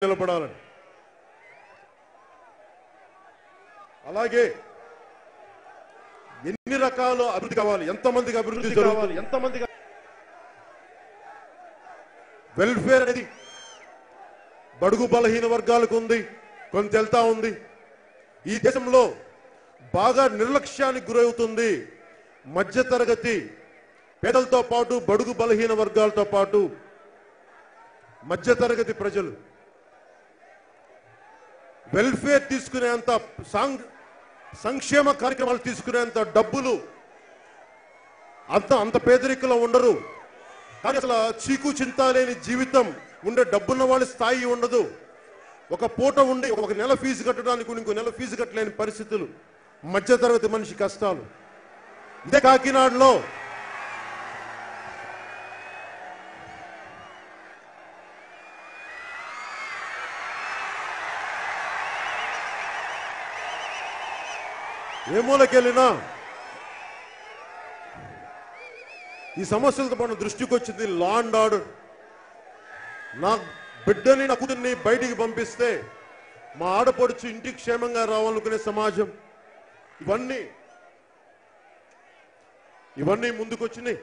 నిలబడాలని అలాగే ఎన్ని రకాల అభివృద్ధి కావాలి ఎంతమందికి అభివృద్ధి కావాలి ఎంతమందికి వెల్ఫేర్ అనేది బడుగు బలహీన వర్గాలకు ఉంది కొంత వెళ్తా ఉంది ఈ దేశంలో బాగా నిర్లక్ష్యానికి గురవుతుంది మధ్యతరగతి పేదలతో పాటు బడుగు బలహీన వర్గాలతో పాటు మధ్యతరగతి ప్రజలు వెల్ఫేర్ తీసుకునేంత సంక్షేమ కార్యక్రమాలు తీసుకునేంత డబ్బులు అంత పేదరికలో ఉండరు కానీ అసలు చీకు చింత లేని జీవితం ఉండే డబ్బున్న వాళ్ళ స్థాయి ఉండదు ఒక పూట ఉండి ఒక నెల ఫీజు కట్టడానికి ఇంకో నెల ఫీజు కట్టలేని పరిస్థితులు మధ్యతరగతి మనిషి కష్టాలు ఇదే కాకినాడలో ఏ మూలకెళ్ళినా ఈ సమస్యలతో మన దృష్టికి వచ్చింది లా అండ్ ఆర్డర్ నా బిడ్డని నా కూతుర్ని బయటికి పంపిస్తే మా ఆడపడుచు ఇంటికి క్షేమంగా రావాలనుకునే సమాజం ఇవన్నీ ముందుకొచ్చినాయి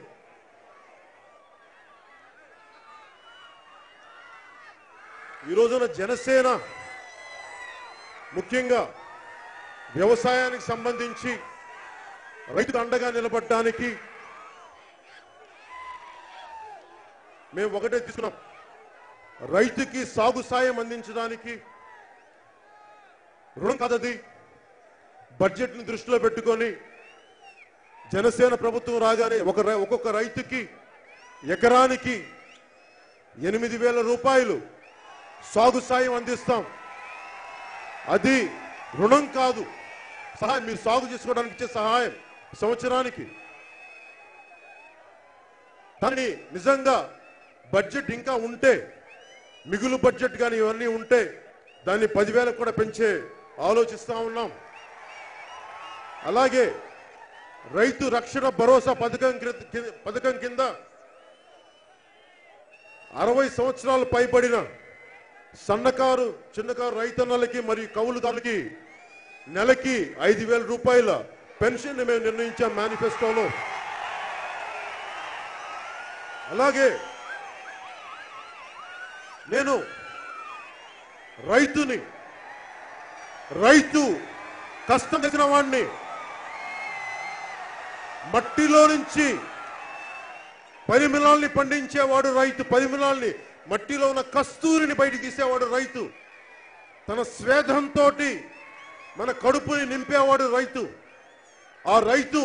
ఈ రోజున జనసేన ముఖ్యంగా వ్యవసాయానికి సంబంధించి రైతుకు అండగా నిలబడడానికి మేము ఒకటే తీసుకున్నాం రైతుకి సాగు సాయం అందించడానికి రుణం కాదది బడ్జెట్ ని దృష్టిలో పెట్టుకొని జనసేన ప్రభుత్వం రాగానే ఒక్కొక్క రైతుకి ఎకరానికి 8,000 రూపాయలు సాగు సాయం అందిస్తాం అది రుణం కాదు సహాయం మీరు సాగు చేసుకోవడానికి ఇచ్చే సహాయం సంవత్సరానికి కానీ నిజంగా బడ్జెట్ ఇంకా ఉంటే మిగులు బడ్జెట్ కానీ ఇవన్నీ ఉంటే దాన్ని 10,000 కూడా పెంచే ఆలోచిస్తా ఉన్నాం అలాగే రైతు రక్షణ భరోసా పథకం కింద 60 సంవత్సరాలు పైబడిన సన్నకారు చిన్నకారు రైతన్నలకి మరియు కౌలుదారులకి నెలకి 5,000 రూపాయల పెన్షన్ మేము నిర్ణయించాం మేనిఫెస్టోలో అలాగే నేను రైతు కష్టం చేసిన వాడిని మట్టిలో నుంచి పరిమళాల్ని పండించేవాడు రైతు పరిమళాల్ని మట్టిలో ఉన్న కస్తూరిని బయటికి తీసేవాడు రైతు తన స్వేదంతో మన కడుపుని నింపేవాడు రైతు ఆ రైతు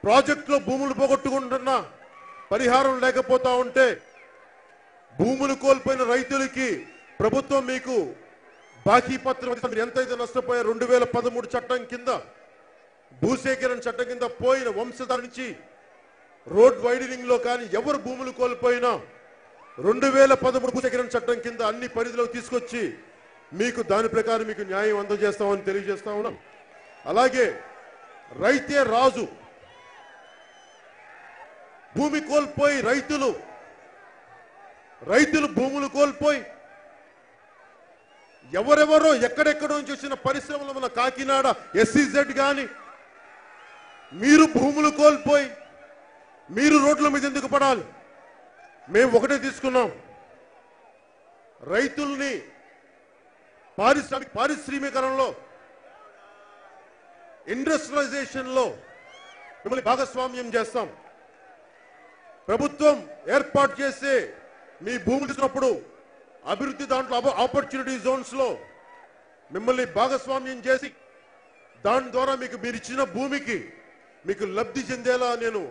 ప్రాజెక్టులో భూములు పోగొట్టుకుంటున్నా పరిహారం లేకపోతా ఉంటే భూములు కోల్పోయిన రైతులకి ప్రభుత్వం మీకు బాకీ పత్రం ఎంతైతే నష్టపోయారు 2013 చట్టం కింద భూసేకరణ చట్టం కింద పోయిన వంశధార నుంచి రోడ్ వైడనింగ్ లో కానీ ఎవరు భూములు కోల్పోయినా 2013 భూసేకరణ చట్టం కింద అన్ని పరిధిలోకి తీసుకొచ్చి మీకు దాని ప్రకారం మీకు న్యాయం అందజేస్తామని తెలియజేస్తా ఉన్నాం అలాగే రైతే రాజు భూమి కోల్పోయి రైతులు భూములు కోల్పోయి ఎవరెవరో ఎక్కడెక్కడ నుంచి వచ్చిన పరిశ్రమలు మన కాకినాడ SEZ గాని మీరు భూములు కోల్పోయి మీరు రోడ్ల మీద ఎందుకు పడాలి మేము ఒకటే తీసుకున్నాం రైతుల్ని పారిశ్రామికరణలో ఇండస్ట్రియలైజేషన్ లో మిమ్మల్ని భాగస్వామ్యం చేస్తాం ప్రభుత్వం ఏర్పాటు చేసే మీ భూములు ఇచ్చినప్పుడు అభివృద్ధి దాంట్లో ఆపర్చునిటీ జోన్స్ లో మిమ్మల్ని భాగస్వామ్యం చేసి దాని ద్వారా మీరు ఇచ్చిన భూమికి మీకు లబ్ధి చెందేలా నేను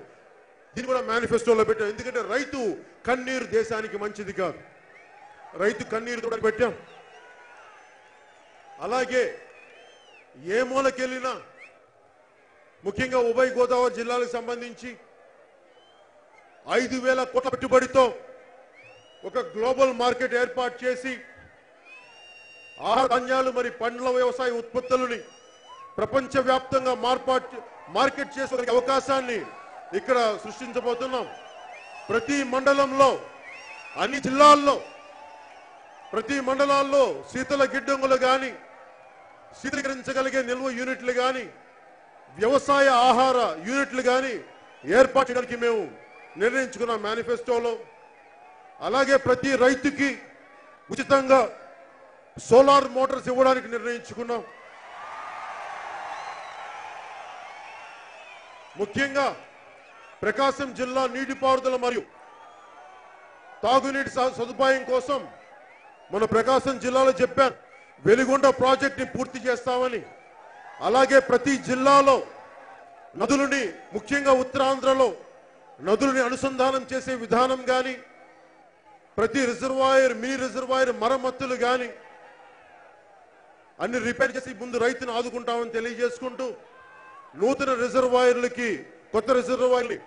దీన్ని కూడా మేనిఫెస్టోలో పెట్టాను ఎందుకంటే రైతు కన్నీరు దేశానికి మంచిది కాదు రైతు కన్నీరు కూడా పెట్టాం అలాగే ఏ మూలకెళ్ళినా ముఖ్యంగా ఉభయ గోదావరి జిల్లాలకు సంబంధించి 5,000 కోట్ల పెట్టుబడితో ఒక గ్లోబల్ మార్కెట్ ఏర్పాటు చేసి ఆహార ధాన్యాలు మరి పండ్ల వ్యవసాయ ఉత్పత్తులని ప్రపంచవ్యాప్తంగా మార్కెట్ చేసే అవకాశాన్ని ఇక్కడ సృష్టించబోతున్నాం ప్రతి మండలంలో అన్ని జిల్లాల్లో ప్రతి మండలాల్లో శీతల గిడ్డంగులు కానీ, శీతలీకరించగలిగే నిల్వ యూనిట్లు కానీ, వ్యవసాయ ఆహార యూనిట్లు కానీ ఏర్పాటు చేయడానికి మేము నిర్ణయించుకున్న మేనిఫెస్టోలో. అలాగే ప్రతి రైతుకి ఉచితంగా సోలార్ మోటార్స్ ఇవ్వడానికి నిర్ణయించుకున్నాం. ముఖ్యంగా ప్రకాశం జిల్లా నీటిపారుదల మరియు తాగునీటి సదుపాయం కోసం మన ప్రకాశం జిల్లాలో చెప్పాను, వెలిగొండ ప్రాజెక్ట్ ని పూర్తి చేస్తామని. అలాగే ప్రతి జిల్లాలో నదులని, ముఖ్యంగా ఉత్తరాంధ్రలో నదులని అనుసంధానం చేసే విధానం కానీ, ప్రతి రిజర్వాయర్, మినీ రిజర్వాయర్ మరమ్మతులు కానీ అన్ని రిపేర్ చేసి ముందు రైతును ఆదుకుంటామని తెలియజేసుకుంటూ, నూతన రిజర్వాయర్లకి, కొత్త రిజర్వాయర్లు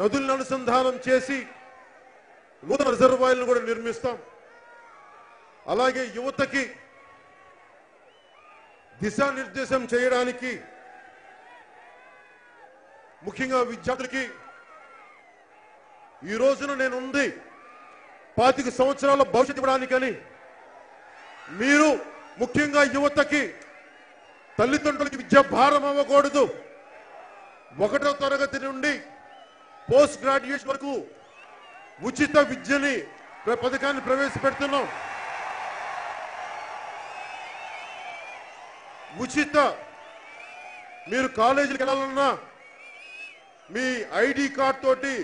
నదులను అనుసంధానం చేసి నూతన రిజర్వాయర్లను కూడా నిర్మిస్తాం. అలాగే యువతకి దిశానిర్దేశం చేయడానికి, ముఖ్యంగా విద్యార్థులకి ఈ రోజున నేనుంది 25 సంవత్సరాల భవిష్యత్తు ఇవ్వడానికని. మీరు ముఖ్యంగా యువతకి, తల్లిదండ్రులకి విద్యా భారం అవ్వకూడదు. 1వ తరగతి నుండి పోస్ట్ గ్రాడ్యుయేషన్ వరకు ఉచిత విద్యని పథకాన్ని ప్రవేశపెడుతున్నాం. ఉచిత, మీరు కాలేజీకి వెళ్ళాలన్నా మీ ఐడి కార్డ్ తోటి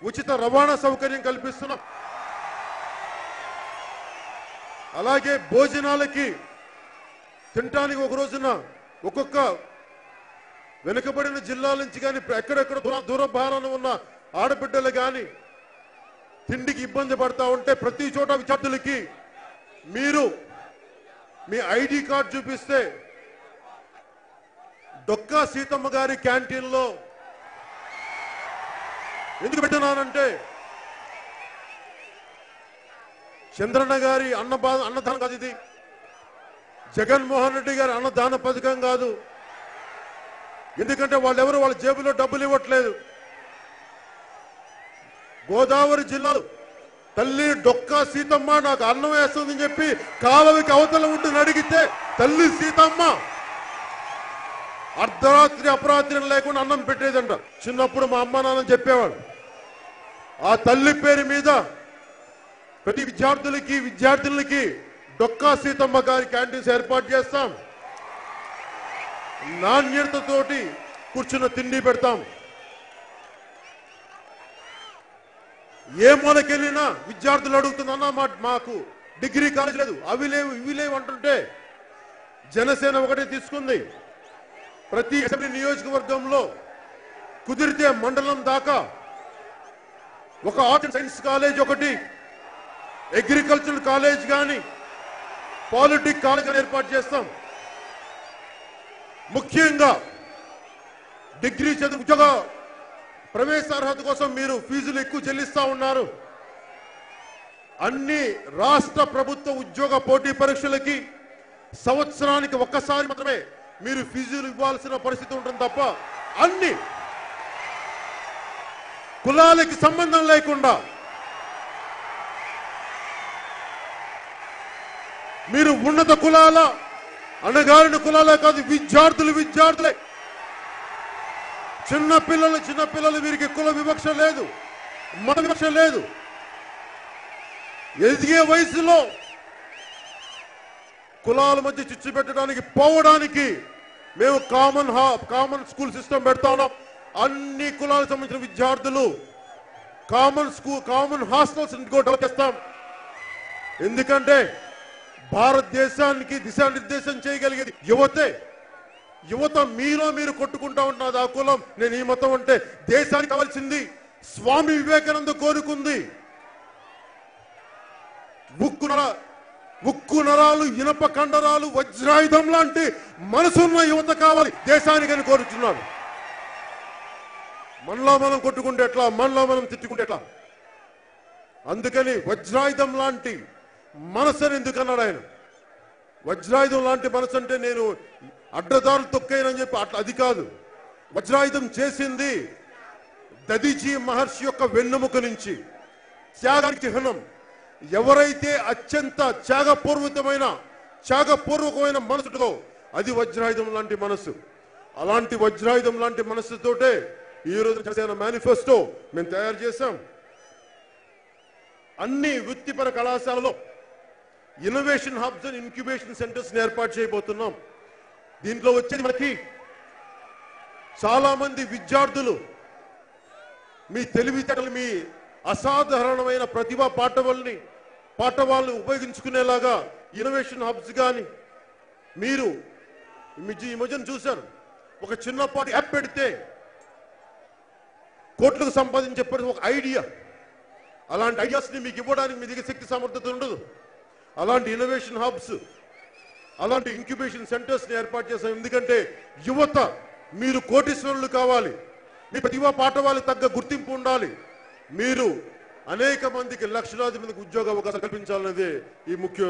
ఉచిత రవాణా సౌకర్యం కల్పిస్తున్నాం. అలాగే భోజనాలకి, తినడానికి ఒక రోజున ఒక్కొక్క వెనుకబడిన జిల్లాల నుంచి కానీ, ఎక్కడెక్కడ దూర భారాన ఉన్న ఆడబిడ్డలు కానీ తిండికి ఇబ్బంది పడతా ఉంటే ప్రతి చోట విద్యార్థులకి మీరు మీ ఐడి కార్డ్ చూపిస్తే డొక్కా సీతమ్మ గారి క్యాంటీన్లో ఎందుకు పెట్టినానంటే, చంద్రన్న గారి అన్నదానం కాదు ఇది, జగన్మోహన్ రెడ్డి గారి అన్నదాన పథకం కాదు. ఎందుకంటే వాళ్ళెవరు వాళ్ళ జేబులో డబ్బులు ఇవ్వట్లేదు. గోదావరి జిల్లాలో తల్లి డొక్కా సీతమ్మ నాకు అన్నం వేస్తుందని చెప్పి కాలువకి అవతల ఉంటుంది అడిగితే, తల్లి సీతమ్మ అర్ధరాత్రి అపరాత్రి లేకుండా అన్నం పెట్టేదంట. చిన్నప్పుడు మా అమ్మ నాన్న చెప్పేవాడు. ఆ తల్లి పేరు మీద ప్రతి విద్యార్థులకి డొక్కా సీతమ్మ గారి క్యాంటీన్స్ ఏర్పాటు చేస్తాం. నాణ్యతతోటి కూర్చున్న తిండి పెడతాం. ఏ మూలకెళ్ళినా విద్యార్థులు అడుగుతున్నా మాకు డిగ్రీ కాలేజ్ లేదు, అవి లేవు ఇవి లేవు అంటుంటే జనసేన ఒకటే తీసుకుంది. ప్రతి అసెంబ్లీ నియోజకవర్గంలో కుదిరితే మండలం దాకా ఒక ఆర్ట్స్ అండ్ సైన్స్ కాలేజ్ ఒకటి, అగ్రికల్చరల్ కాలేజ్ కానీ, పాలిటెక్నిక్ కాలేజ్ ఏర్పాటు చేస్తాం. ముఖ్యంగా డిగ్రీ చదువు ఉద్యోగ ప్రవేశార్హత కోసం మీరు ఫీజులు ఎక్కువ చెల్లిస్తా ఉన్నారు. అన్ని రాష్ట్ర ప్రభుత్వ ఉద్యోగ పోటీ పరీక్షలకి సంవత్సరానికి ఒక్కసారి మాత్రమే మీరు ఫీజులు ఇవ్వాల్సిన పరిస్థితి ఉంటుంది తప్ప అన్ని కులాలకి సంబంధం లేకుండా మీరు ఉన్నత కులాల, అణగారిన కులాలే కాదు, విద్యార్థులే. చిన్నపిల్లలు వీరికి కుల వివక్ష లేదు, మత వివక్ష లేదు. ఎదిగే వయసులో కులాల మధ్య చిచ్చు పెట్టడానికి పోవడానికి మేము కామన్ స్కూల్ సిస్టమ్ పెడతా ఉన్నాం. అన్ని కులాలకు సంబంధించిన విద్యార్థులు కామన్ హాస్టల్స్ డెవలప్ చేస్తాం. ఎందుకంటే భారతదేశానికి దిశానిర్దేశం చేయగలిగేది యువతే. యువత మీలో మీరు కొట్టుకుంటా ఉంటున్నది ఆ కులం, నేను ఈ మతం అంటే. దేశానికి కావాల్సింది స్వామి వివేకానంద కోరుకుంది ఉక్కు నరాలు, ఇనప కండరాలు, వజ్రాయుధం లాంటి మనసున్న యువత కావాలి దేశానికని కోరుచున్నాడు. మనలో మనం కొట్టుకుంటే ఎట్లా, మనలో మనం తిట్టుకుంటే ఎట్లా? అందుకని వజ్రాయుధం లాంటి మనసుని ఎందుకన్నాడు ఆయన. వజ్రాయుధం లాంటి మనసు అంటే నేను అడ్డదారులు తొక్కైనని చెప్పి అట్లా, అది కాదు. వజ్రాయుధం చేసింది దదీజీ మహర్షి యొక్క వెన్నెముక నుంచి త్యాగానికి చిహ్నం. ఎవరైతే అత్యంత త్యాగపూర్వకమైన మనసుతో అది వజ్రాయుధం లాంటి మనసు. అలాంటి వజ్రాయుధం లాంటి మనసుతోటే ఈ రోజు జనసేన మేనిఫెస్టో మేము తయారు చేశాం. అన్ని వృత్తిపర కళాశాలలో innovation hubs and incubation centres ఏర్పాటు చేయబోతున్నాం. దీంట్లో వచ్చేది మనకి చాలా మంది విద్యార్థులు మీ తెలివితేటలు, మీ అసాధారణమైన ప్రతిభా పాఠవాళ్ళని ఉపయోగించుకునేలాగా ఇన్నోవేషన్ హబ్స్ కానీ, మీరు ఈ మధ్యన చూశారు ఒక చిన్నపాటి యాప్ పెడితే కోట్లకు సంపాదించే ఒక ఐడియా. అలాంటి ఐడియాస్ని మీకు ఇవ్వడానికి మీ దగ్గర శక్తి సామర్థ్యత ఉండదు. అలాంటి ఇన్నోవేషన్ హబ్స్, అలాంటి ఇంక్యుబేషన్ సెంటర్స్ని ఏర్పాటు చేశాం. ఎందుకంటే యువత మీరు కోటీశ్వరులు కావాలి, మీ ప్రతిభా పాఠవాళ్ళకి తగ్గ గుర్తింపు ఉండాలి, మీరు అనేక మందికి లక్షలాది మందికి ఉద్యోగ అవకాశాలు కల్పించాలనేదే ఈ ముఖ్య